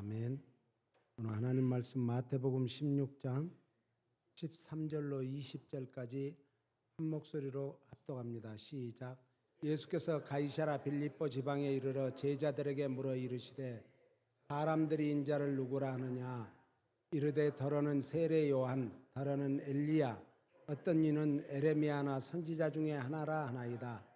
아멘. 오늘 하나님 말씀 마태복음 16장 13절로 20절까지 한 목소리로 합독합니다. 시작. 예수께서 가이사랴 빌립보 지방에 이르러 제자들에게 물어 이르시되 사람들이 인자를 누구라 하느냐. 이르되 더러는 세례 요한, 더러는 엘리야, 어떤 이는 에레미야나 선지자 중에 하나라 하나이다.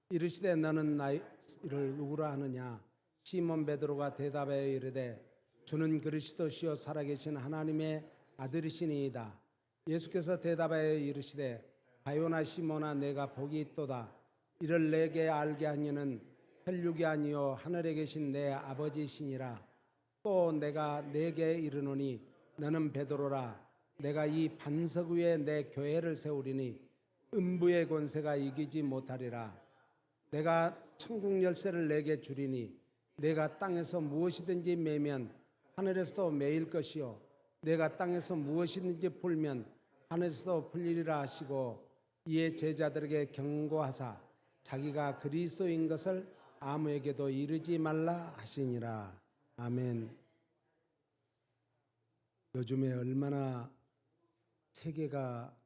이르시되 너는 나를 누구라 하느냐. 시몬 베드로가 대답하여 이르되 주는 그리스도시요 살아계신 하나님의 아들이시니이다. 예수께서 대답하여 이르시되 바요나 시몬아, 내가 복이 있도다. 이를 내게 알게 하니는 혈육이 아니요 하늘에 계신 내 아버지시니라. 또 내가 내게 이르노니 너는 베드로라. 내가 이 반석 위에 내 교회를 세우리니 음부의 권세가 이기지 못하리라. 내가 천국 열쇠를 내게 주리니 내가 땅에서 무엇이든지 매면 하늘에서도 매일 것이요 내가 땅에서 무엇이든지 풀면 하늘에서도 풀리리라 하시고, 이에 제자들에게 경고하사 자기가 그리스도인 것을 아무에게도 이르지 말라 하시니라. 아멘. 요즘에 얼마나 세계가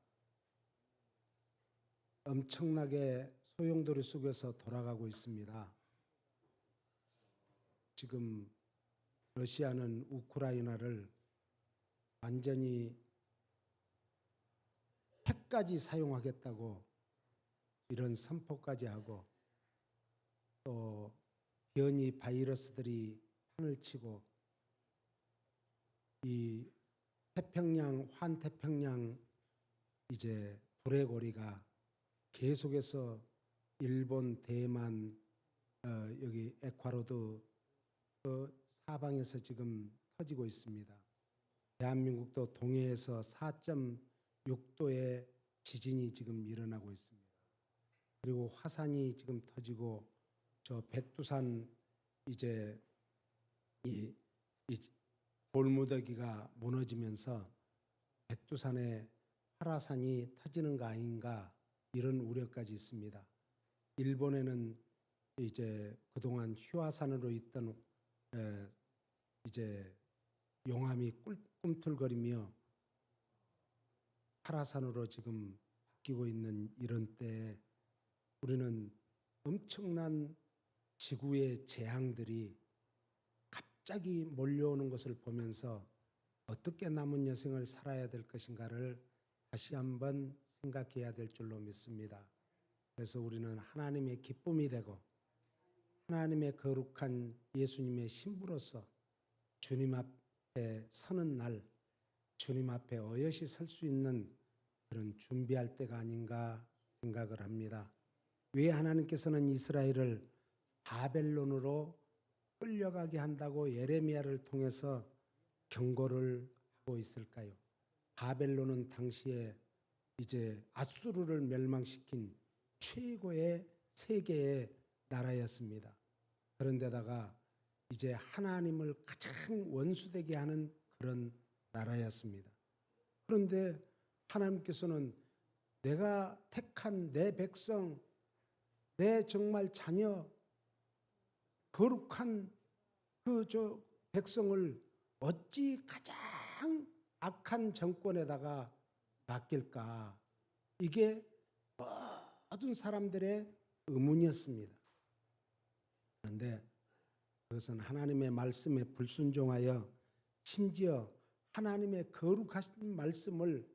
엄청나게 소용돌이 속에서 돌아가고 있습니다. 지금 러시아는 우크라이나를 완전히 핵까지 사용하겠다고 이런 선포까지 하고, 또 변이 바이러스들이 판을 치고, 이 태평양, 환태평양 이제 불의 고리가 계속해서 일본, 대만, 여기 에콰도르 사방에서 지금 터지고 있습니다. 대한민국도 동해에서 4.6도의 지진이 지금 일어나고 있습니다. 그리고 화산이 지금 터지고, 저 백두산 이제 이 돌무더기가 무너지면서 백두산에 활화산이 터지는 거 아닌가, 이런 우려까지 있습니다. 일본에는 이제 그동안 휴화산으로 있던 이제 용암이 꿈틀거리며 활화산으로 지금 바뀌고 있는 이런 때에 우리는 엄청난 지구의 재앙들이 갑자기 몰려오는 것을 보면서 어떻게 남은 여생을 살아야 될 것인가를 다시 한번 생각해야 될 줄로 믿습니다. 그래서 우리는 하나님의 기쁨이 되고 하나님의 거룩한 예수님의 신부로서 주님 앞에 서는 날, 주님 앞에 어여시 설 수 있는 그런 준비할 때가 아닌가 생각을 합니다. 왜 하나님께서는 이스라엘을 바벨론으로 끌려가게 한다고 예레미야를 통해서 경고를 하고 있을까요? 바벨론은 당시에 이제 아수르를 멸망시킨 최고의 세계의 나라였습니다. 그런데다가 이제 하나님을 가장 원수되게 하는 그런 나라였습니다. 그런데 하나님께서는 내가 택한 내 백성, 내 정말 자녀, 거룩한 그 백성을 어찌 가장 악한 정권에다가 맡길까? 이게 모든 사람들의 의문이었습니다. 그런데 그것은 하나님의 말씀에 불순종하여 심지어 하나님의 거룩하신 말씀을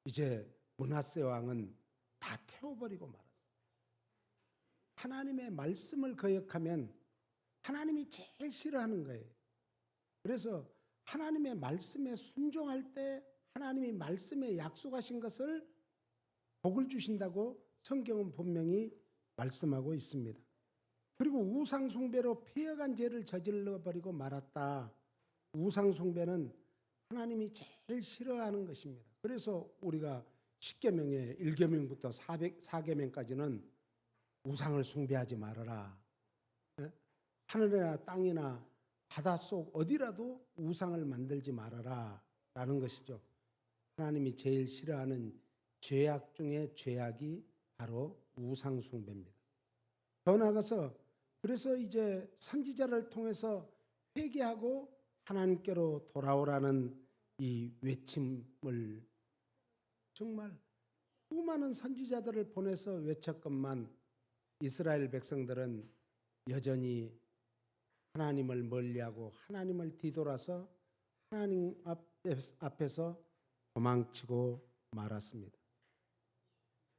이제 므낫세 왕은 다 태워버리고 말았어요. 하나님의 말씀을 거역하면 하나님이 제일 싫어하는 거예요. 그래서 하나님의 말씀에 순종할 때 하나님이 말씀에 약속하신 것을 복을 주신다고 성경은 분명히 말씀하고 있습니다. 그리고 우상숭배로 폐역한 죄를 저질러버리고 말았다. 우상숭배는 하나님이 제일 싫어하는 것입니다. 그래서 우리가 10계명의 1계명부터 4계명까지는 우상을 숭배하지 말아라. 하늘이나 땅이나 바닷속 어디라도 우상을 만들지 말아라 라는 것이죠. 하나님이 제일 싫어하는 죄악 중에 죄악이 바로 우상숭배입니다. 더 나아가서 그래서 이제 선지자를 통해서 회개하고 하나님께로 돌아오라는 이 외침을 정말 수많은 선지자들을 보내서 외쳤건만 이스라엘 백성들은 여전히 하나님을 멀리하고 하나님을 뒤돌아서 하나님 앞에서 도망치고 말았습니다.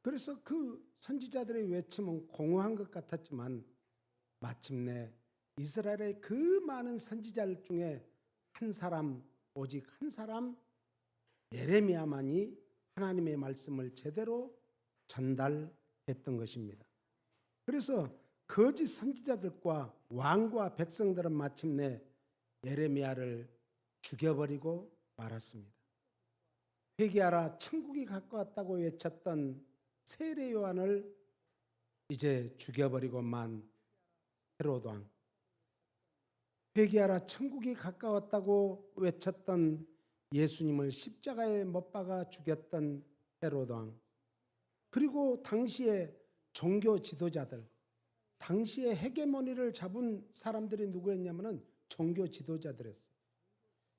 그래서 그 선지자들의 외침은 공허한 것 같았지만 마침내 이스라엘의 그 많은 선지자들 중에 한 사람, 오직 한 사람 예레미야만이 하나님의 말씀을 제대로 전달했던 것입니다. 그래서 거짓 선지자들과 왕과 백성들은 마침내 예레미야를 죽여버리고 말았습니다. 회개하라, 천국이 가까웠다고 외쳤던 세례 요한을 이제 죽여버리고 만 헤롯 왕, 회개하라, 천국이 가까웠다고 외쳤던 예수님을 십자가에 못 박아 죽였던 헤롯 왕, 그리고 당시의 종교 지도자들, 당시의 헤게모니를 잡은 사람들이 누구였냐면은 종교 지도자들이었어요.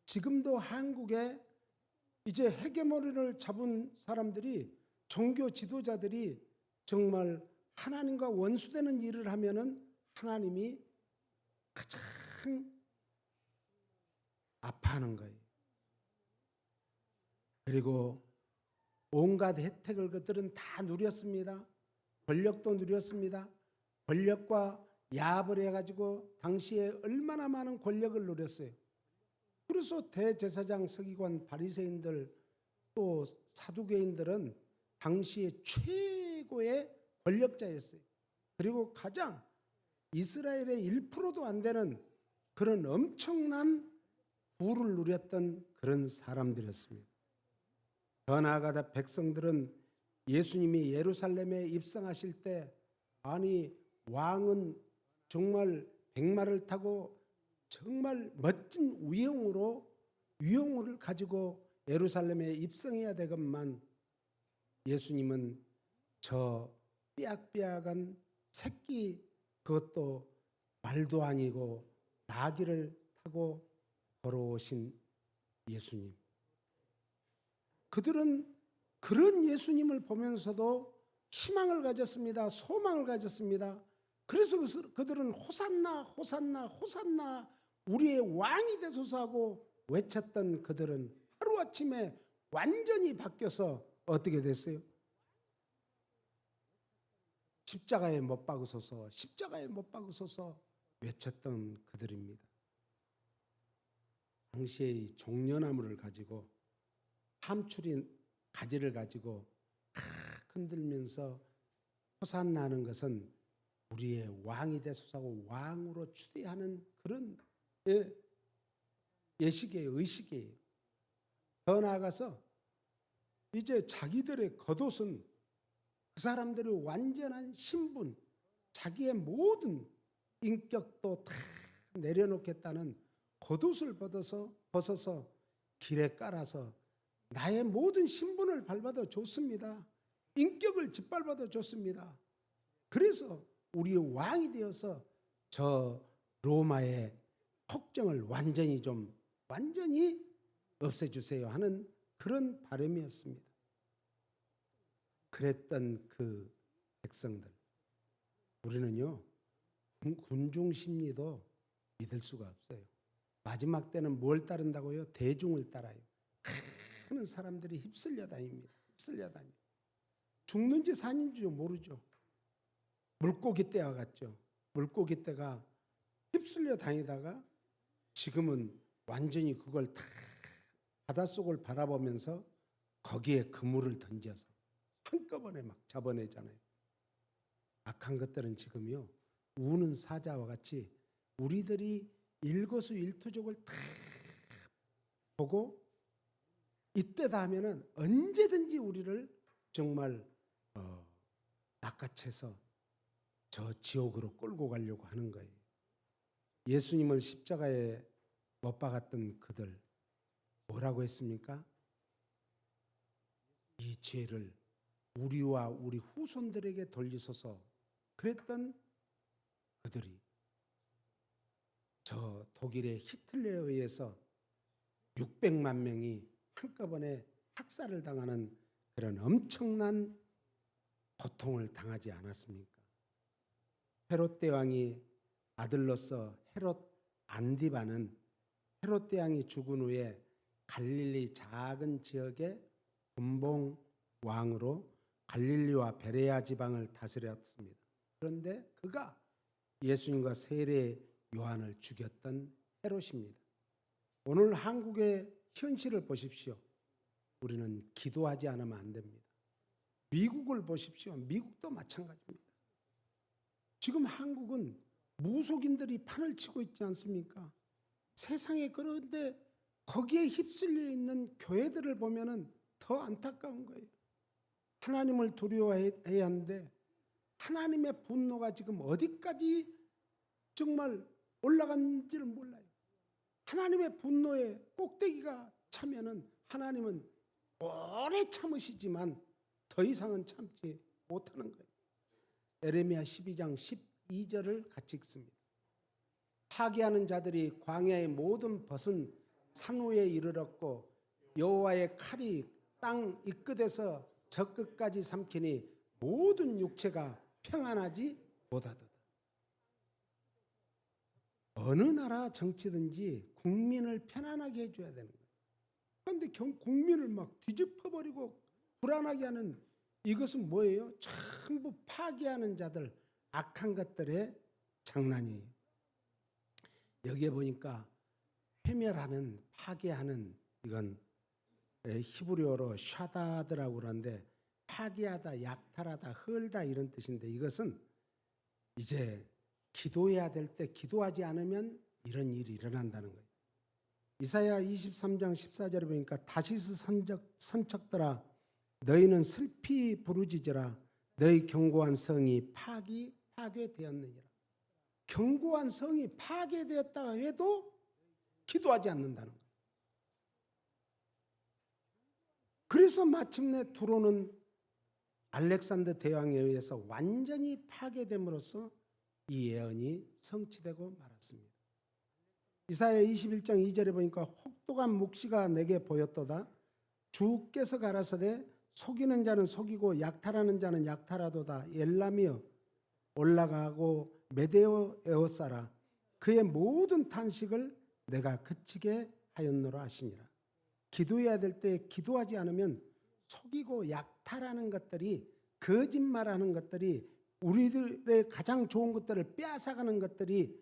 지금도 한국에 이제 헤게모니를 잡은 사람들이, 종교 지도자들이 정말 하나님과 원수되는 일을 하면은 하나님이 가장 아파하는 거예요. 그리고 온갖 혜택을 그들은 다 누렸습니다. 권력도 누렸습니다. 권력과 야합을 해가지고 당시에 얼마나 많은 권력을 누렸어요. 그래서 대제사장, 서기관, 바리새인들 또 사두개인들은 당시에 최고의 권력자였어요. 그리고 가장 이스라엘의 1%도 안 되는 그런 엄청난 부를 누렸던 그런 사람들이었습니다. 더 나아가다 백성들은 예수님이 예루살렘에 입성하실 때, 아니 왕은 정말 백마를 타고 정말 멋진 위용을 가지고 예루살렘에 입성해야 되건만 예수님은 저 삐약삐약한 새끼, 그것도 말도 아니고 나귀를 타고 걸어오신 예수님, 그들은 그런 예수님을 보면서도 희망을 가졌습니다. 소망을 가졌습니다. 그래서 그들은 호산나 호산나 호산나 우리의 왕이 되소서 하고 외쳤던 그들은 하루아침에 완전히 바뀌어서 어떻게 됐어요? 십자가에 못 박으소서, 십자가에 못 박으소서 외쳤던 그들입니다. 당시의 종려나무를 가지고, 함추린 가지를 가지고 흔들면서 호산나는 것은 우리의 왕이 되소서 하고 왕으로 추대하는 그런 예식이에요, 의식이에요. 더 나아가서 이제 자기들의 겉옷은 그 사람들의 완전한 신분, 자기의 모든 인격도 다 내려놓겠다는 겉옷을 벗어서 길에 깔아서 나의 모든 신분을 밟아도 좋습니다. 인격을 짓밟아도 좋습니다. 그래서 우리의 왕이 되어서 저 로마의 폭정을 완전히 없애주세요 하는 그런 바람이었습니다. 그랬던 그 백성들, 우리는요 군중 심리도 믿을 수가 없어요. 마지막 때는 뭘 따른다고요? 대중을 따라요. 많은 사람들이 휩쓸려 다닙니다. 죽는지 사는지 모르죠. 물고기 떼와 같죠. 물고기 떼가 휩쓸려 다니다가 지금은 완전히 그걸 다 바닷속을 바라보면서 거기에 그물을 던져서 한꺼번에 막 잡아내잖아요. 악한 것들은 지금요 우는 사자와 같이 우리들이 일거수일투족을 다 보고 이때다 하면은 언제든지 우리를 정말 낚아채서 저 지옥으로 끌고 가려고 하는 거예요. 예수님을 십자가에 못 박았던 그들 뭐라고 했습니까? 이 죄를 우리와 우리 후손들에게 돌리소서 그랬던 그들이 저 독일의 히틀러에 의해서 600만 명이 한꺼번에 학살을 당하는 그런 엄청난 고통을 당하지 않았습니까? 헤롯 대왕이 아들로서 헤롯 안디바는 헤롯 대왕이 죽은 후에 갈릴리 작은 지역의 분봉 왕으로 갈릴리와 베레아 지방을 다스렸습니다. 그런데 그가 예수님과 세례 요한을 죽였던 헤롯입니다. 오늘 한국의 현실을 보십시오. 우리는 기도하지 않으면 안 됩니다. 미국을 보십시오. 미국도 마찬가지입니다. 지금 한국은 무속인들이 판을 치고 있지 않습니까? 세상에. 그런데 거기에 휩쓸려 있는 교회들을 보면은 더 안타까운 거예요. 하나님을 두려워해야 하는데 하나님의 분노가 지금 어디까지 정말 올라간지를 몰라요. 하나님의 분노에 꼭대기가 차면은 하나님은 오래 참으시지만 더 이상은 참지 못하는 거예요. 에레미야 12장 12절을 같이 읽습니다. 파괴하는 자들이 광야의 모든 벗은 산 위에 이르렀고 여호와의 칼이 땅 이 끝에서 저 끝까지 삼키니 모든 육체가 평안하지 못하도다. 어느 나라 정치든지 국민을 편안하게 해줘야 되는 거예요. 그런데 국민을 막 뒤집어버리고 불안하게 하는 이것은 뭐예요? 전부 파괴하는 자들, 악한 것들의 장난이에요. 여기에 보니까 회멸하는, 파괴하는, 이건 히브리어로 샤다드라고 그러는데 파괴하다, 약탈하다, 헐다 이런 뜻인데 이것은 이제 기도해야 될 때 기도하지 않으면 이런 일이 일어난다는 거예요. 이사야 23장 14절에 보니까 다시스 선척들아 너희는 슬피 부르짖으라 너희 견고한 성이 파괴되었느니라. 견고한 성이 파괴되었다 해도 기도하지 않는다는 거예요. 그래서 마침내 두로는 알렉산더 대왕에 의해서 완전히 파괴됨으로써 이 예언이 성취되고 말았습니다. 이사야 21장 2절에 보니까 혹독한 묵시가 내게 보였도다. 주께서 가라사대 속이는 자는 속이고 약탈하는 자는 약탈하도다. 엘람이여 올라가고 메데오 에오사라 그의 모든 탄식을 내가 그치게 하였노라 하시니라. 기도해야 될 때 기도하지 않으면 속이고 약탈하는 것들이, 거짓말하는 것들이, 우리들의 가장 좋은 것들을 빼앗아가는 것들이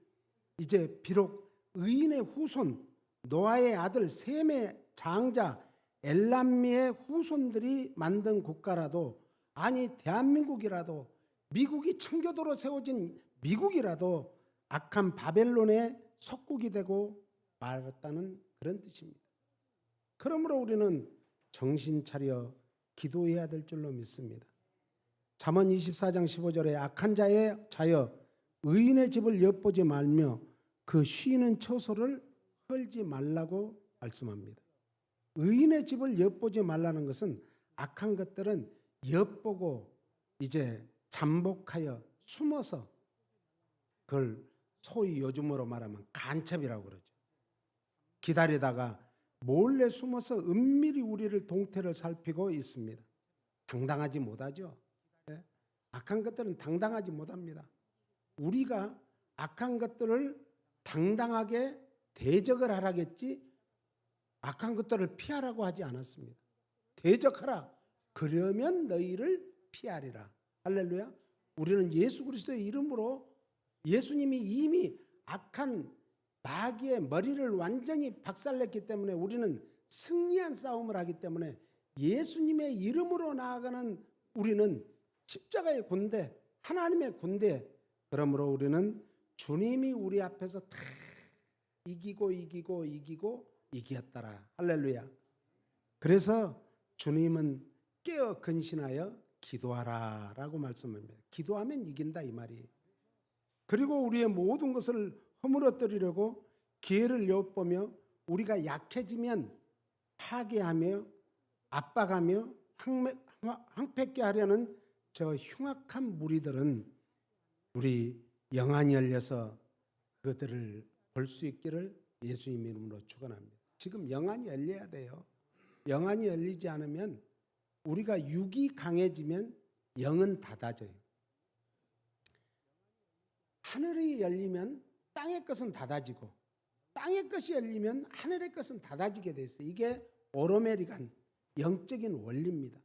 이제 비록 의인의 후손 노아의 아들 셈의 장자 엘람미의 후손들이 만든 국가라도, 아니 대한민국이라도, 미국이 청교도로 세워진 미국이라도 악한 바벨론의 속국이 되고 말았다는 그런 뜻입니다. 그러므로 우리는 정신 차려 기도해야 될 줄로 믿습니다. 잠언 24장 15절에 악한 자의 자여 의인의 집을 엿보지 말며 그 쉬는 처소를 헐지 말라고 말씀합니다. 의인의 집을 엿보지 말라는 것은 악한 것들은 엿보고 이제 잠복하여 숨어서, 그걸 소위 요즘으로 말하면 간첩이라고 그러죠. 기다리다가 몰래 숨어서 은밀히 우리를 동태를 살피고 있습니다. 당당하지 못하죠. 네? 악한 것들은 당당하지 못합니다. 우리가 악한 것들을 당당하게 대적을 하라겠지 악한 것들을 피하라고 하지 않았습니다. 대적하라. 그러면 너희를 피하리라. 할렐루야. 우리는 예수 그리스도의 이름으로 예수님이 이미 악한 마귀의 머리를 완전히 박살냈기 때문에 우리는 승리한 싸움을 하기 때문에 예수님의 이름으로 나아가는 우리는 십자가의 군대, 하나님의 군대. 그러므로 우리는 주님이 우리 앞에서 다 이기고 이겼더라. 할렐루야. 그래서 주님은 깨어 근신하여 기도하라 라고 말씀합니다. 기도하면 이긴다 이 말이에요. 그리고 우리의 모든 것을 허물어뜨리려고 기회를 엿보며 우리가 약해지면 파괴하며 압박하며 황폐케 하려는 저 흉악한 무리들은 우리 영안이 열려서 그들을 볼 수 있기를 예수님 이름으로 축원합니다. 지금 영안이 열려야 돼요. 영안이 열리지 않으면 우리가 육이 강해지면 영은 닫아져요. 하늘이 열리면 땅의 것은 닫아지고 땅의 것이 열리면 하늘의 것은 닫아지게 돼 있어요. 이게 오로메리간 영적인 원리입니다.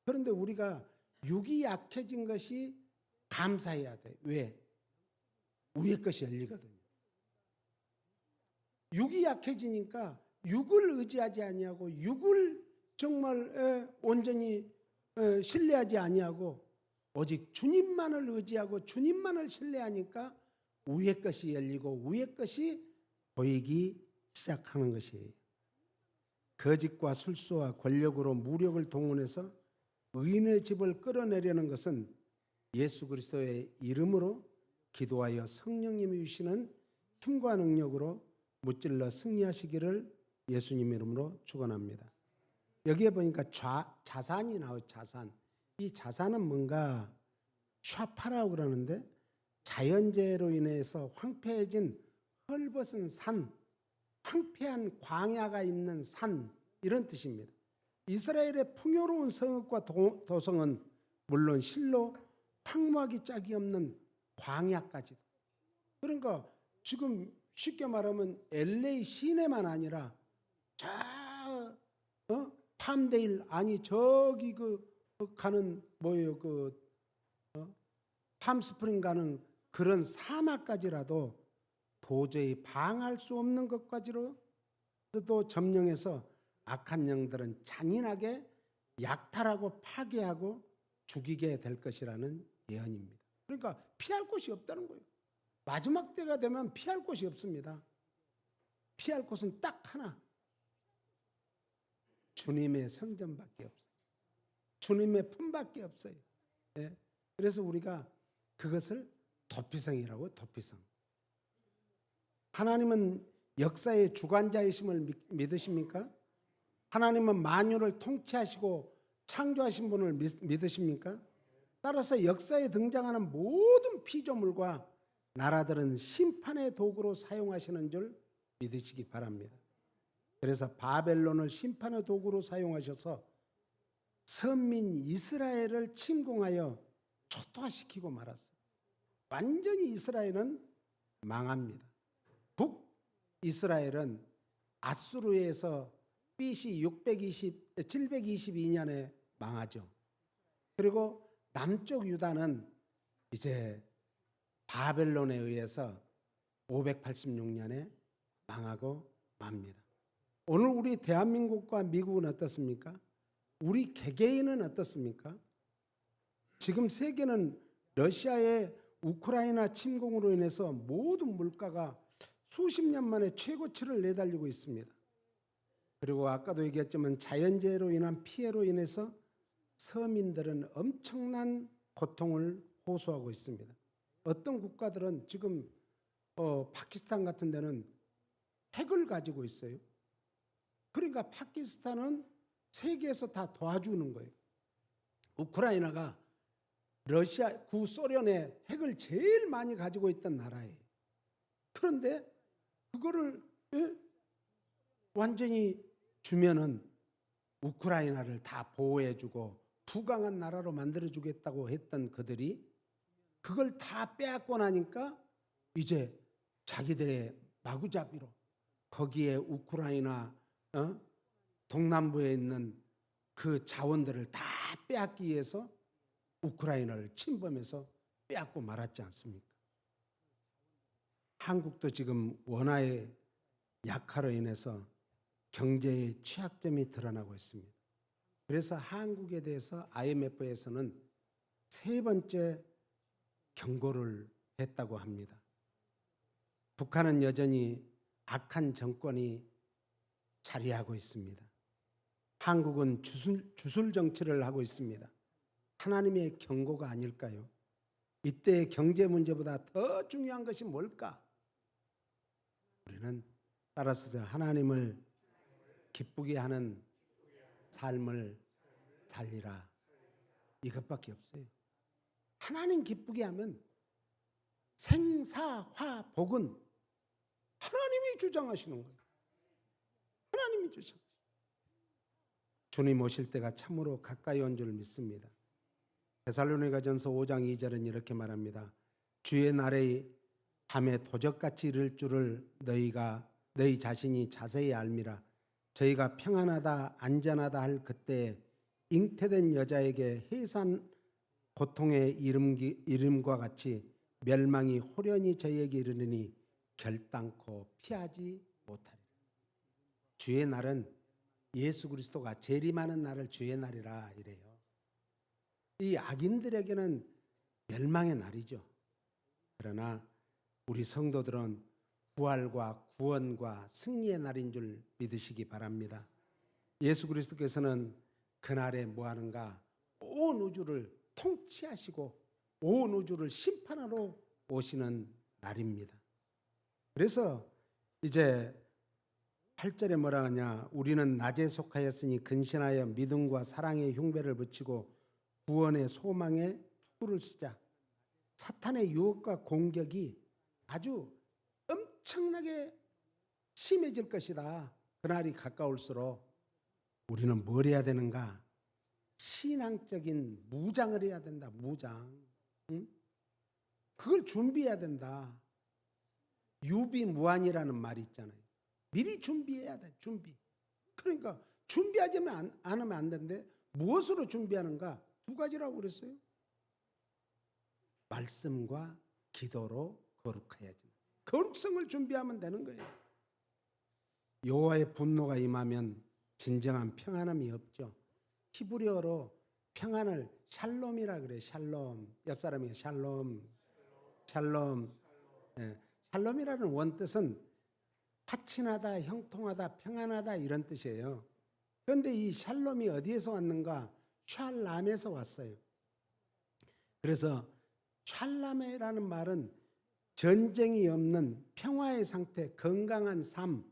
그런데 우리가 육이 약해진 것이 감사해야 돼. 왜? 위의 것이 열리거든요. 육이 약해지니까 육을 의지하지 아니하고 육을 정말 온전히 신뢰하지 아니하고 오직 주님만을 의지하고 주님만을 신뢰하니까 위의 것이 열리고 위의 것이 보이기 시작하는 것이에요. 거짓과 술수와 권력으로 무력을 동원해서 의인의 집을 끌어내려는 것은 예수 그리스도의 이름으로 기도하여 성령님이 주시는 힘과 능력으로 무찔러 승리하시기를 예수님 이름으로 축원합니다. 여기에 보니까 자산이 나와요. 자산. 이 자산은 뭔가 샤파라고 그러는데 자연재해로 인해서 황폐해진 헐벗은 산, 황폐한 광야가 있는 산 이런 뜻입니다. 이스라엘의 풍요로운 성읍과 도성은 물론 실로 황무하기 짝이 없는 광야까지도. 그러니까 지금 쉽게 말하면 LA 시내만 아니라 저 팜데일 아니 저기 가는 뭐예요 팜스프링 가는 그런 사막까지라도 도저히 방할 수 없는 것까지로 또 점령해서 악한 영들은 잔인하게 약탈하고 파괴하고 죽이게 될 것이라는 예언입니다. 그러니까 피할 곳이 없다는 거예요. 마지막 때가 되면 피할 곳이 없습니다. 피할 곳은 딱 하나. 주님의 성전밖에 없어요. 주님의 품밖에 없어요. 예? 그래서 우리가 그것을 도피성이라고 도피성. 하나님은 역사의 주관자이심을 믿으십니까? 하나님은 만유를 통치하시고 창조하신 분을 믿으십니까? 따라서 역사에 등장하는 모든 피조물과 나라들은 심판의 도구로 사용하시는 줄 믿으시기 바랍니다. 그래서 바벨론을 심판의 도구로 사용하셔서 선민 이스라엘을 침공하여 초토화시키고 말았어요. 완전히 이스라엘은 망합니다. 북이스라엘은 아수르에서 BC 722년에 망하죠. 그리고 남쪽 유다는 이제 바벨론에 의해서 586년에 망하고 맙니다. 오늘 우리 대한민국과 미국은 어떻습니까? 우리 개개인은 어떻습니까? 지금 세계는 러시아의 우크라이나 침공으로 인해서 모든 물가가 수십 년 만에 최고치를 내달리고 있습니다. 그리고 아까도 얘기했지만 자연재해로 인한 피해로 인해서 서민들은 엄청난 고통을 호소하고 있습니다. 어떤 국가들은 지금 파키스탄 같은 데는 핵을 가지고 있어요. 그러니까 파키스탄은 세계에서 다 도와주는 거예요. 우크라이나가 러시아 구소련의 핵을 제일 많이 가지고 있던 나라예요. 그런데 그거를 완전히 주면은 우크라이나를 다 보호해주고 부강한 나라로 만들어주겠다고 했던 그들이 그걸 다 빼앗고 나니까 이제 자기들의 마구잡이로 거기에 우크라이나 동남부에 있는 그 자원들을 다 빼앗기 위해서 우크라이나를 침범해서 빼앗고 말았지 않습니까? 한국도 지금 원화의 약화로 인해서 경제의 취약점이 드러나고 있습니다. 그래서 한국에 대해서 IMF에서는 세 번째 경고를 했다고 합니다. 북한은 여전히 악한 정권이 자리하고 있습니다. 한국은 주술 정치를 하고 있습니다. 하나님의 경고가 아닐까요? 이때의 경제 문제보다 더 중요한 것이 뭘까? 우리는 따라서 하나님을 기쁘게 하는 삶을 살리라. 이것밖에 없어요. 하나님 기쁘게 하면 생사화복은 하나님이 주장하시는 거예요. 하나님이 주장. 주님 오실 때가 참으로 가까이 온 줄 믿습니다. 데살로니가전서 5장 2절은 이렇게 말합니다. 주의 날에 밤에 도적같이 이를 줄을 너희 자신이 자세히 알미라. 저희가 평안하다 안전하다 할 그때에 잉태된 여자에게 해산 고통의 이름과 같이 멸망이 호련히 저희에게 이르느니 결단코 피하지 못하리라. 주의 날은 예수 그리스도가 재림하는 날을 주의 날이라 이래요. 이 악인들에게는 멸망의 날이죠. 그러나 우리 성도들은 부활과 구원과 승리의 날인 줄 믿으시기 바랍니다. 예수 그리스도께서는 그날에 뭐 하는가? 온 우주를 통치하시고 온 우주를 심판하러 오시는 날입니다. 그래서 이제 8절에 뭐라 하냐? 우리는 낮에 속하였으니 근신하여 믿음과 사랑의 흉배를 붙이고 구원의 소망에 투구를 쓰자. 사탄의 유혹과 공격이 아주 엄청나게 심해질 것이다. 그날이 가까울수록 우리는 뭘 해야 되는가? 신앙적인 무장을 해야 된다. 무장. 응? 그걸 준비해야 된다. 유비무환이라는 말이 있잖아요. 미리 준비해야 돼. 준비. 그러니까 준비하지 않으면 안 되는데 무엇으로 준비하는가? 두 가지라고 그랬어요. 말씀과 기도로 거룩해야지. 거룩성을 준비하면 되는 거예요. 여호와의 분노가 임하면 진정한 평안함이 없죠. 히브리어로 평안을 샬롬이라 그래요. 샬롬. 옆 사람이 샬롬. 샬롬. 예. 샬롬이라는 원뜻은 파친하다, 형통하다, 평안하다 이런 뜻이에요. 그런데 이 샬롬이 어디에서 왔는가? 샬람에서 왔어요. 그래서 샬람이라는 말은 전쟁이 없는 평화의 상태, 건강한 삶,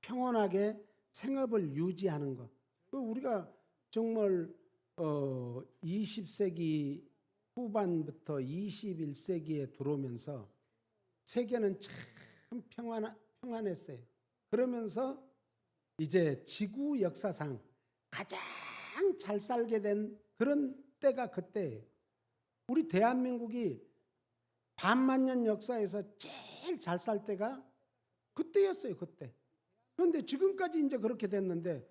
평온하게 생업을 유지하는 것. 우리가 정말 20세기 후반부터 21세기에 들어오면서 세계는 참 평안했어요. 그러면서 이제 지구 역사상 가장 잘 살게 된 그런 때가 그때예요. 우리 대한민국이 반만년 역사에서 제일 잘 살 때가 그때였어요. 그때. 그런데 지금까지 이제 그렇게 됐는데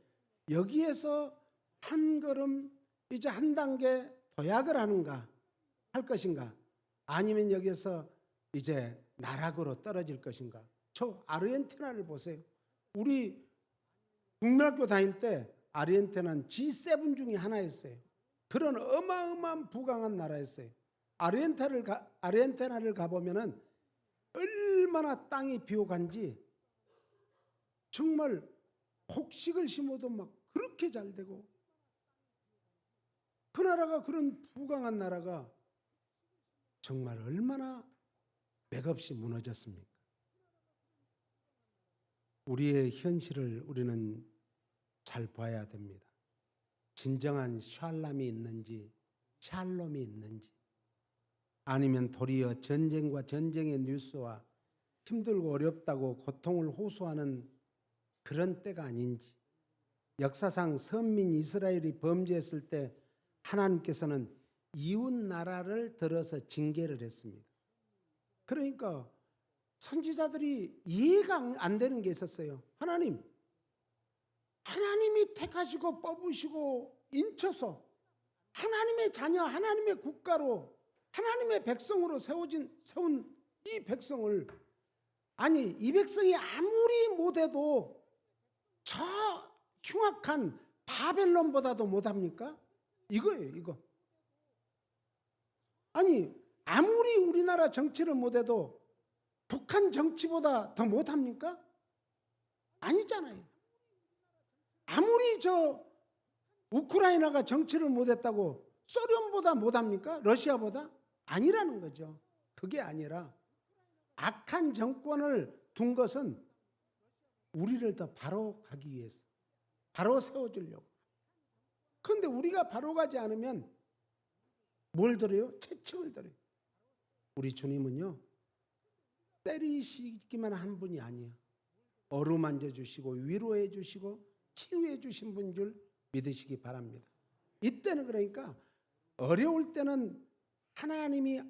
여기에서 한 걸음 이제 한 단계 도약을 하는가 할 것인가, 아니면 여기에서 이제 나락으로 떨어질 것인가. 저 아르헨티나를 보세요. 우리 국민학교 다닐 때 아르헨티나는 G7 중에 하나였어요. 그런 어마어마한 부강한 나라였어요. 아르헨티나를 가보면은 얼마나 땅이 비옥한지 정말 곡식을 심어도 막 그렇게 잘 되고, 그 나라가 그런 부강한 나라가 정말 얼마나 맥없이 무너졌습니까? 우리의 현실을 우리는 잘 봐야 됩니다. 진정한 샬람이 있는지 샬롬이 있는지, 아니면 도리어 전쟁과 전쟁의 뉴스와 힘들고 어렵다고 고통을 호소하는 그런 때가 아닌지. 역사상 선민 이스라엘이 범죄했을 때 하나님께서는 이웃 나라를 들어서 징계를 했습니다. 그러니까 선지자들이 이해가 안 되는 게 있었어요. 하나님이 택하시고 뽑으시고 인쳐서 하나님의 자녀, 하나님의 국가로, 하나님의 백성으로 세운 이 백성을, 아니 이 백성이 아무리 못해도 저 흉악한 바벨론보다도 못합니까? 이거예요, 이거. 아니 아무리 우리나라 정치를 못해도 북한 정치보다 더 못합니까? 아니잖아요. 아무리 저 우크라이나가 정치를 못했다고 소련보다 못합니까? 러시아보다? 아니라는 거죠. 그게 아니라 악한 정권을 둔 것은 우리를 더 바로 가기 위해서, 바로 세워주려고. 그런데 우리가 바로 가지 않으면 뭘 들어요? 채찍을 들어요. 우리 주님은요, 때리시기만 한 분이 아니야. 어루만져 주시고 위로해 주시고 치유해 주신 분인 줄 믿으시기 바랍니다. 이때는 그러니까 어려울 때는 하나님이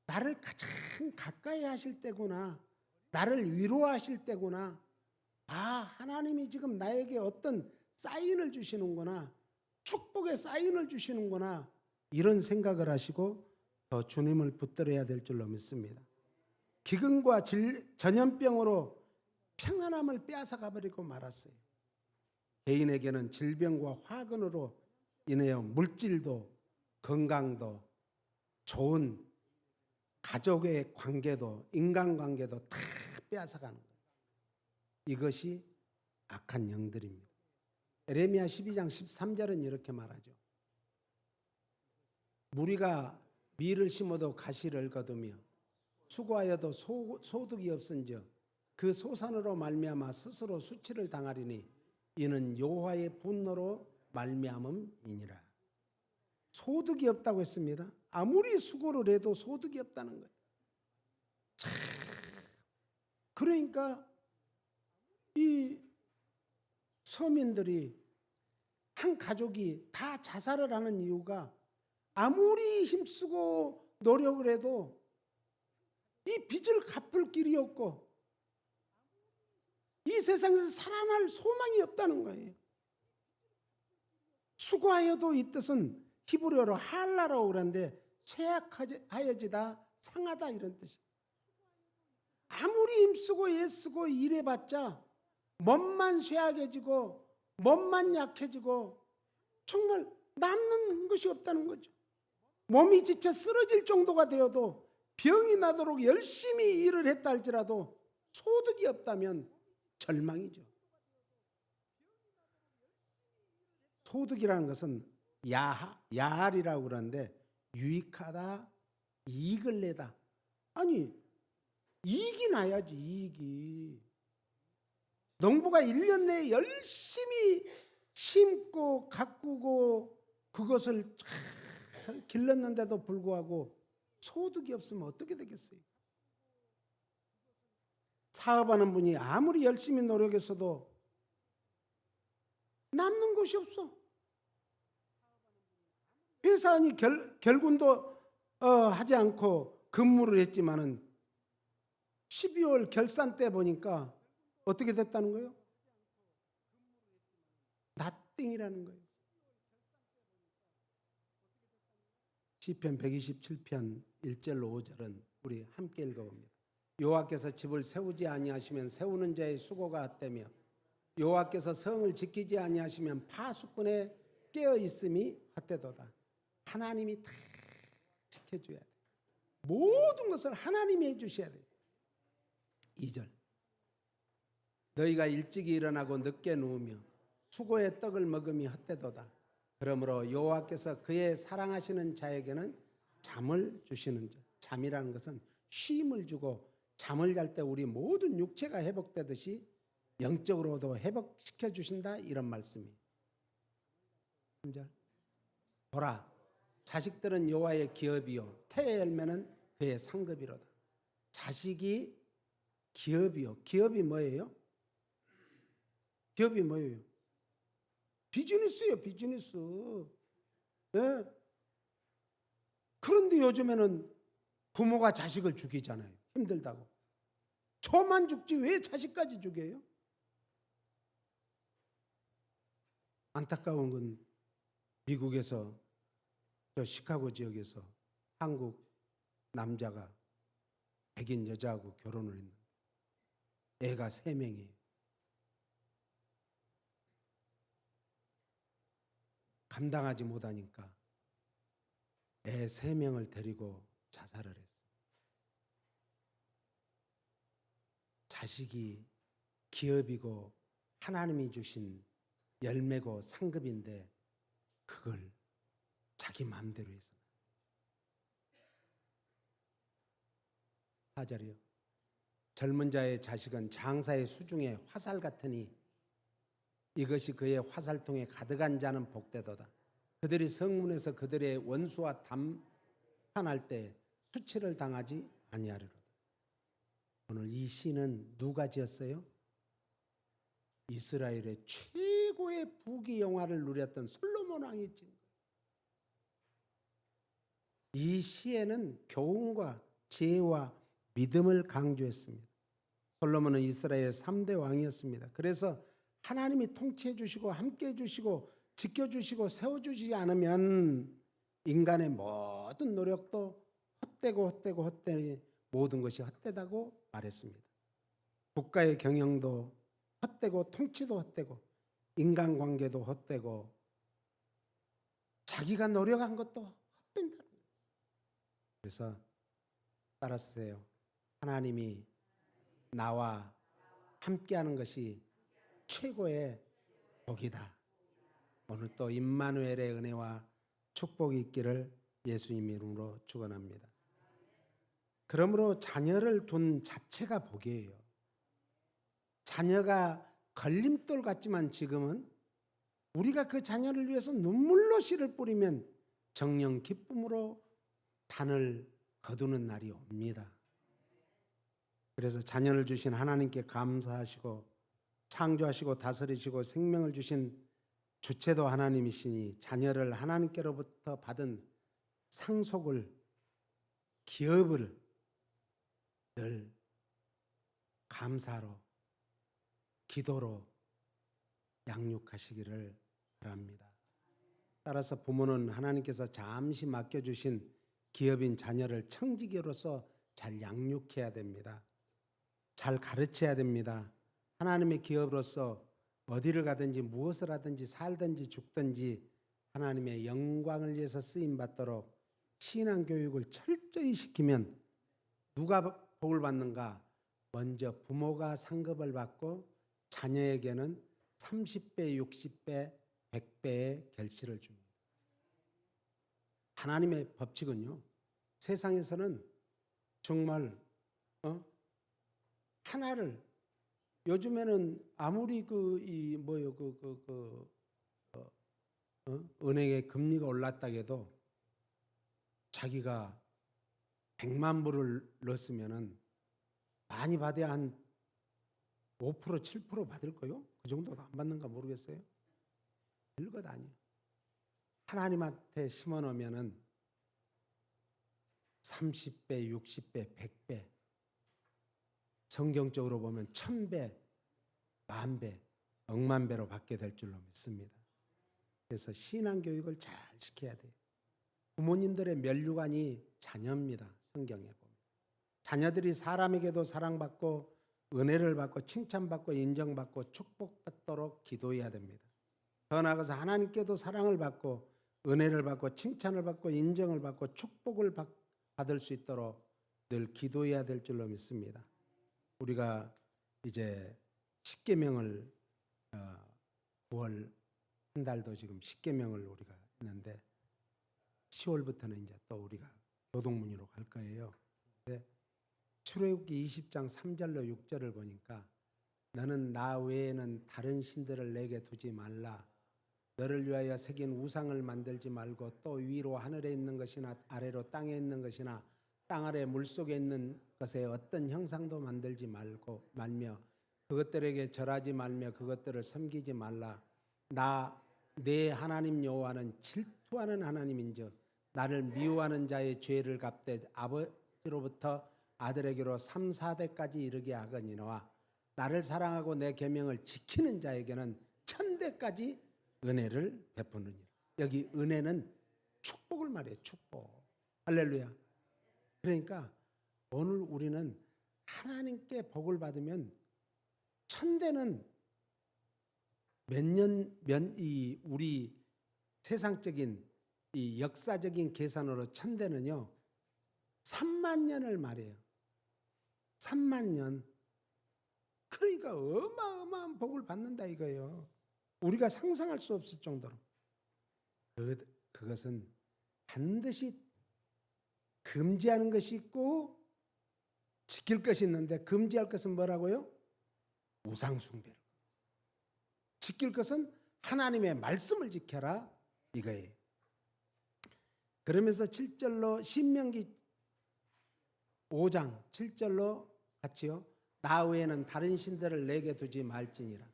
나를 가장 가까이 하실 때구나. 나를 위로하실 때구나. 하나님이 지금 나에게 어떤 사인을 주시는구나. 축복의 사인을 주시는구나. 이런 생각을 하시고 더 주님을 붙들어야 될 줄로 믿습니다. 기근과 전염병으로 평안함을 빼앗아가 버리고 말았어요. 개인에게는 질병과 화근으로 인하여 물질도 건강도 좋은 가족의 관계도 인간관계도 다 빼앗아가는 거예요. 이것이 악한 영들입니다. 에레미야 12장 13절은 이렇게 말하죠. 무리가 밀을 심어도 가시를 거두며 수고하여도 소득이 없은즉 그 소산으로 말미암아 스스로 수치를 당하리니 이는 여호와의 분노로 말미암음이니라. 소득이 없다고 했습니다. 아무리 수고를 해도 소득이 없다는 거예요. 참, 그러니까 이 서민들이 한 가족이 다 자살을 하는 이유가 아무리 힘쓰고 노력을 해도 이 빚을 갚을 길이 없고 이 세상에서 살아날 소망이 없다는 거예요. 수고하여도 이 뜻은 히브리어로 할라라고 그러는데 쇠약하여지다 상하다 이런 뜻이에요. 아무리 힘쓰고 애쓰고 일해봤자 몸만 쇠약해지고 몸만 약해지고 정말 남는 것이 없다는 거죠. 몸이 지쳐 쓰러질 정도가 되어도 병이 나도록 열심히 일을 했다 할지라도 소득이 없다면 절망이죠. 소득이라는 것은 야할이라고 그러는데 유익하다, 이익을 내다. 아니 이익이 나야지. 이익이. 농부가 1년 내에 열심히 심고 가꾸고 그것을 잘 길렀는데도 불구하고 소득이 없으면 어떻게 되겠어요? 사업하는 분이 아무리 열심히 노력했어도 남는 것이 없어. 회사원이 결근도 하지 않고 근무를 했지만은 12월 결산 때 보니까 어떻게 됐다는 거예요? 나띵이라는 거예요. 시편 127편 1절로 5절은 우리 함께 읽어봅니다. 여호와께서 집을 세우지 아니하시면 세우는 자의 수고가 헛되며 여호와께서 성을 지키지 아니하시면 파수꾼의 깨어 있음이 헛되도다. 하나님이 다 지켜줘야 돼. 모든 것을 하나님이 해주셔야 돼. 2절. 너희가 일찍이 일어나고 늦게 누우며 수고의 떡을 먹음이 헛되도다. 그러므로 여호와께서 그의 사랑하시는 자에게는 잠을 주시는 자. 잠이라는 것은 쉼을 주고 잠을 잘 때 우리 모든 육체가 회복되듯이 영적으로도 회복시켜 주신다 이런 말씀이에요. 3절. 보라 자식들은 여호와의 기업이요 태의 열매는 그의 상급이로다. 자식이 기업이요. 기업이 뭐예요? 기업이 뭐예요? 비즈니스예요. 비즈니스. 네. 그런데 요즘에는 부모가 자식을 죽이잖아요. 힘들다고. 저만 죽지 왜 자식까지 죽여요? 안타까운 건 미국에서 저 시카고 지역에서 한국 남자가 백인 여자하고 결혼을 했는데 애가 3명이에요. 감당하지 못하니까 애 3명을 데리고 자살을 했어요. 자식이 기업이고 하나님이 주신 열매고 상급인데 그걸 자기 마음대로 해서. 4절이요. 젊은 자의 자식은 장사의 수중에 화살 같으니 이것이 그의 화살통에 가득한 자는 복되도다. 그들이 성문에서 그들의 원수와 담판할 때 수치를 당하지 아니하리로다. 오늘 이 시는 누가 지었어요? 이스라엘의 최고의 부귀영화를 누렸던 솔로몬 왕이 지은 거예요. 이 시에는 교훈과 지혜와 믿음을 강조했습니다. 솔로몬은 이스라엘 3대 왕이었습니다. 그래서 하나님이 통치해 주시고 함께 해 주시고 지켜주시고 세워주시지 않으면 인간의 모든 노력도 헛되고 모든 것이 헛되다고 말했습니다. 국가의 경영도 헛되고 통치도 헛되고 인간관계도 헛되고 자기가 노력한 것도 헛된다는 거예요. 그래서 따라서세요. 하나님이 나와 함께하는 것이 최고의 복이다. 오늘 또 임마누엘의 은혜와 축복이 있기를 예수님 이름으로 축원합니다. 그러므로 자녀를 둔 자체가 복이에요. 자녀가 걸림돌 같지만 지금은 우리가 그 자녀를 위해서 눈물로 씨를 뿌리면 정령 기쁨으로 단을 거두는 날이 옵니다. 그래서 자녀를 주신 하나님께 감사하시고 창조하시고 다스리시고 생명을 주신 주체도 하나님이시니 자녀를 하나님께로부터 받은 상속을 기업을 늘 감사로 기도로 양육하시기를 바랍니다. 따라서 부모는 하나님께서 잠시 맡겨주신 기업인 자녀를 청지기로서 잘 양육해야 됩니다. 잘 가르쳐야 됩니다. 하나님의 기업으로서 어디를 가든지 무엇을 하든지 살든지 죽든지 하나님의 영광을 위해서 쓰임받도록 신앙교육을 철저히 시키면 누가 복을 받는가? 먼저 부모가 상급을 받고 자녀에게는 30배, 60배, 100배의 결실을 줍니다. 하나님의 법칙은요. 세상에서는 정말 하나를 요즘에는 아무리 은행의 금리가 올랐다 해도 자기가 100만 불을 넣었으면은 많이 받아야 한 5%, 7% 받을 거요? 그 정도도 안 받는가 모르겠어요. 별것 아니에요. 하나님한테 심어 놓으면은 30배, 60배, 100배. 성경적으로 보면 1000배, 10,000배, 억만 배로 받게 될 줄로 믿습니다. 그래서 신앙교육을 잘 시켜야 돼요. 부모님들의 면류관이 자녀입니다. 성경에 보면. 자녀들이 사람에게도 사랑받고 은혜를 받고 칭찬받고 인정받고 축복받도록 기도해야 됩니다. 더 나아가서 하나님께도 사랑을 받고 은혜를 받고 칭찬을 받고 인정을 받고 축복을 받을 수 있도록 늘 기도해야 될 줄로 믿습니다. 우리가 이제 십계명을 9월 한 달도 지금 십계명을 우리가 했는데 10월부터는 이제 또 우리가 교동문의로 갈 거예요. 근데 출애굽기 20장 3절로 6절을 보니까 너는 나 외에는 다른 신들을 내게 두지 말라. 너를 위하여 새긴 우상을 만들지 말고 또 위로 하늘에 있는 것이나 아래로 땅에 있는 것이나 땅 아래 물속에 있는 것에 어떤 형상도 만들지 말며 그것들에게 절하지 말며 그것들을 섬기지 말라. 내 하나님 여호와는 질투하는 하나님인즉 나를 미워하는 자의 죄를 갚되 아버지로부터 아들에게로 3, 4대까지 이르게 하거니와 나를 사랑하고 내 계명을 지키는 자에게는 1000대까지 은혜를 베푸느니라. 여기 은혜는 축복을 말해요. 축복. 할렐루야. 그러니까 오늘 우리는 하나님께 복을 받으면 1000대는 우리 세상적인 이 역사적인 계산으로 1000대는요 3만 년을 말해요. 3만 년. 그러니까 어마어마한 복을 받는다 이거예요. 우리가 상상할 수 없을 정도로. 그것은 반드시 금지하는 것이 있고 지킬 것이 있는데 금지할 것은 뭐라고요? 우상숭배를. 지킬 것은 하나님의 말씀을 지켜라 이거예요. 그러면서 7절로 신명기 5장 7절로 같이요. 나 외에는 다른 신들을 내게 두지 말지니라.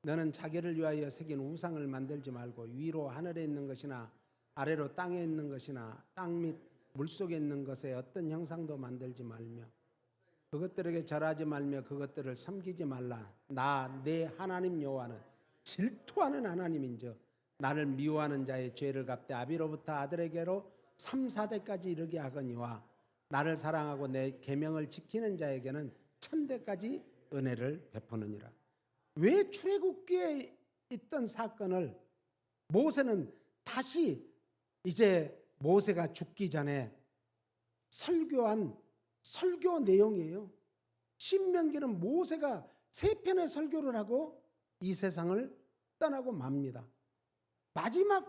너는 자기를 위하여 새긴 우상을 만들지 말고 위로 하늘에 있는 것이나 아래로 땅에 있는 것이나 땅 및 물속에 있는 것에 어떤 형상도 만들지 말며 그것들에게 절하지 말며 그것들을 섬기지 말라. 나 내 하나님 여호와는 질투하는 하나님인즉 나를 미워하는 자의 죄를 갚되 아비로부터 아들에게로 3, 4대까지 이르게 하거니와 나를 사랑하고 내 계명을 지키는 자에게는 1000대까지 은혜를 베푸느니라. 왜 출애굽기에 있던 사건을 모세는 다시 이제 모세가 죽기 전에 설교한 설교 내용이에요. 신명기는 모세가 3편의 설교를 하고 이 세상을 떠나고 맙니다. 마지막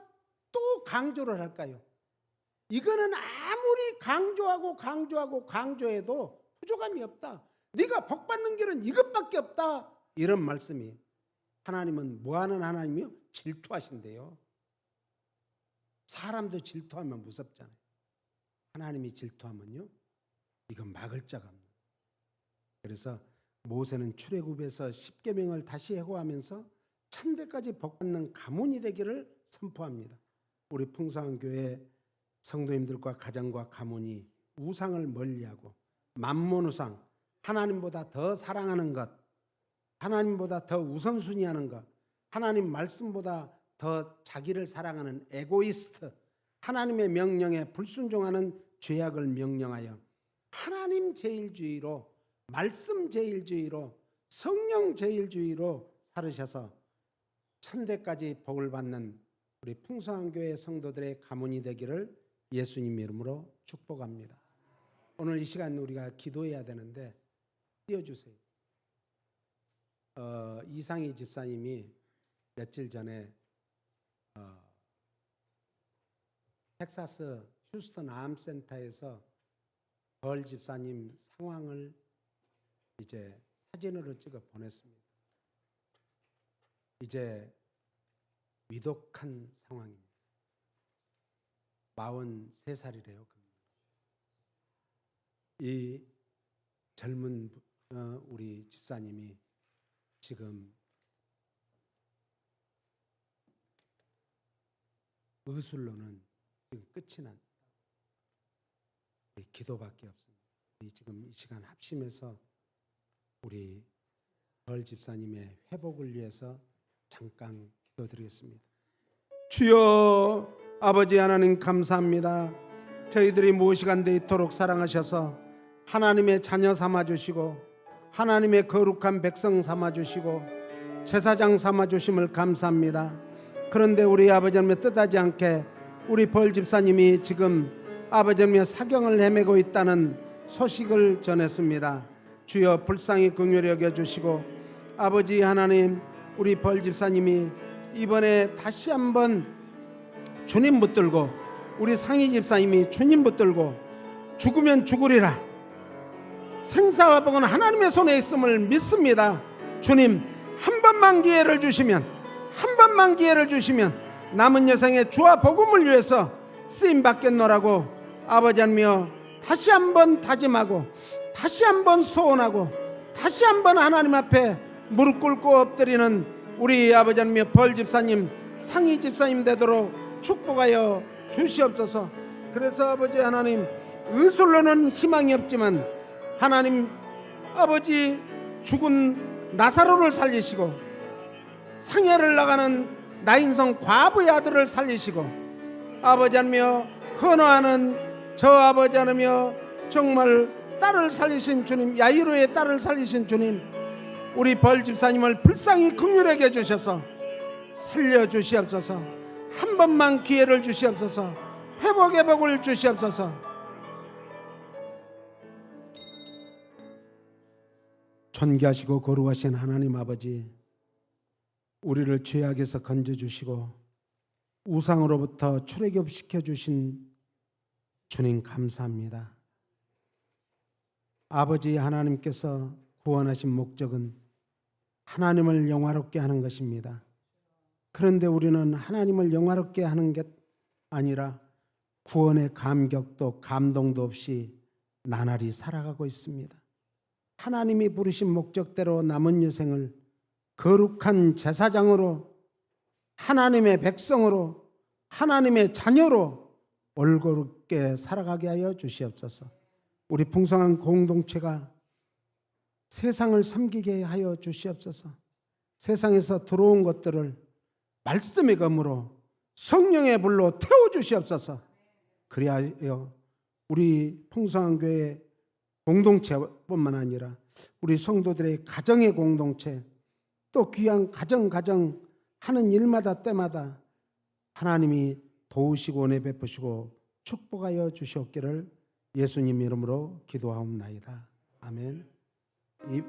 또 강조를 할까요? 이거는 아무리 강조해도 부족함이 없다. 네가 복받는 길은 이것밖에 없다. 이런 말씀이. 하나님은 뭐하는 하나님이요? 질투하신대요. 사람도 질투하면 무섭잖아요. 하나님이 질투하면요, 이건 막을 자가 없는. 그래서 모세는 출애굽에서 10계명을 다시 해고하면서 1000대까지 복받는 가문이 되기를 선포합니다. 우리 풍성한 교회 성도님들과 가정과 가문이 우상을 멀리하고 만몬우상, 하나님보다 더 사랑하는 것, 하나님보다 더 우선순위하는 것, 하나님 말씀보다 더 자기를 사랑하는 에고이스트, 하나님의 명령에 불순종하는 죄악을 명령하여 하나님 제일주의로, 말씀 제일주의로, 성령 제일주의로 살으셔서 1000대까지 복을 받는 우리 풍성한 교회 성도들의 가문이 되기를 예수님 이름으로 축복합니다. 오늘 이 시간 우리가 기도해야 되는데 띄워주세요. 이상희 집사님이 며칠 전에 텍사스 휴스턴 암센터에서 벌 집사님 상황을 이제 사진으로 찍어 보냈습니다. 이제 위독한 상황입니다. 43살이래요. 이 젊은 우리 집사님이 지금 의술로는 지금 끝이 난 기도밖에 없습니다. 지금 이 시간 합심해서 우리 벌 집사님의 회복을 위해서 잠깐 기도드리겠습니다. 주여, 아버지 하나님 감사합니다. 저희들이 무엇이간데 이토록 사랑하셔서 하나님의 자녀 삼아주시고 하나님의 거룩한 백성 삼아주시고 제사장 삼아주심을 감사합니다. 그런데 우리 아버지 하나님의 뜻하지 않게 우리 벌 집사님이 지금 아버지 하나님의 사경을 헤매고 있다는 소식을 전했습니다. 주여 불쌍히 긍휼히 여겨주시고 아버지 하나님, 우리 벌 집사님이 이번에 다시 한번 주님 붙들고, 우리 상희 집사님이 주님 붙들고 죽으면 죽으리라, 생사와 복은 하나님의 손에 있음을 믿습니다. 주님, 한 번만 기회를 주시면, 한 번만 기회를 주시면 남은 여생의 주와 복음을 위해서 쓰임 받겠노라고 아버지 하나님이여 다시 한번 다짐하고 다시 한번 소원하고 다시 한번 하나님 앞에 무릎 꿇고 엎드리는 우리 아버지 하나님이여 벌 집사님, 상희 집사님 되도록 축복하여 주시옵소서. 그래서 아버지 하나님, 의술로는 희망이 없지만 하나님 아버지 죽은 나사로를 살리시고 상해를 나가는 나인성 과부의 아들을 살리시고 아버지 하나님이여 헌화하는 저 아버지 하나님이여 정말 딸을 살리신 주님, 야이로의 딸을 살리신 주님, 우리 벌 집사님을 불쌍히 긍휼하게 해주셔서 살려주시옵소서. 한 번만 기회를 주시옵소서. 회복의 복을 주시옵소서. 존귀하시고 거룩하신 하나님 아버지, 우리를 죄악에서 건져주시고 우상으로부터 출애굽시켜 주신 주님 감사합니다. 아버지 하나님께서 구원하신 목적은 하나님을 영화롭게 하는 것입니다. 그런데 우리는 하나님을 영화롭게 하는 게 아니라 구원의 감격도 감동도 없이 나날이 살아가고 있습니다. 하나님이 부르신 목적대로 남은 여생을 거룩한 제사장으로, 하나님의 백성으로, 하나님의 자녀로 올곧게 살아가게 하여 주시옵소서. 우리 풍성한 공동체가 세상을 섬기게 하여 주시옵소서. 세상에서 들어온 것들을 말씀의 검으로 성령의 불로 태워주시옵소서. 그리하여 우리 풍성한 교회 공동체뿐만 아니라 우리 성도들의 가정의 공동체, 또 귀한 가정 하는 일마다 때마다 하나님이 도우시고 은혜 베푸시고 축복하여 주시옵기를 예수님 이름으로 기도하옵나이다. 아멘.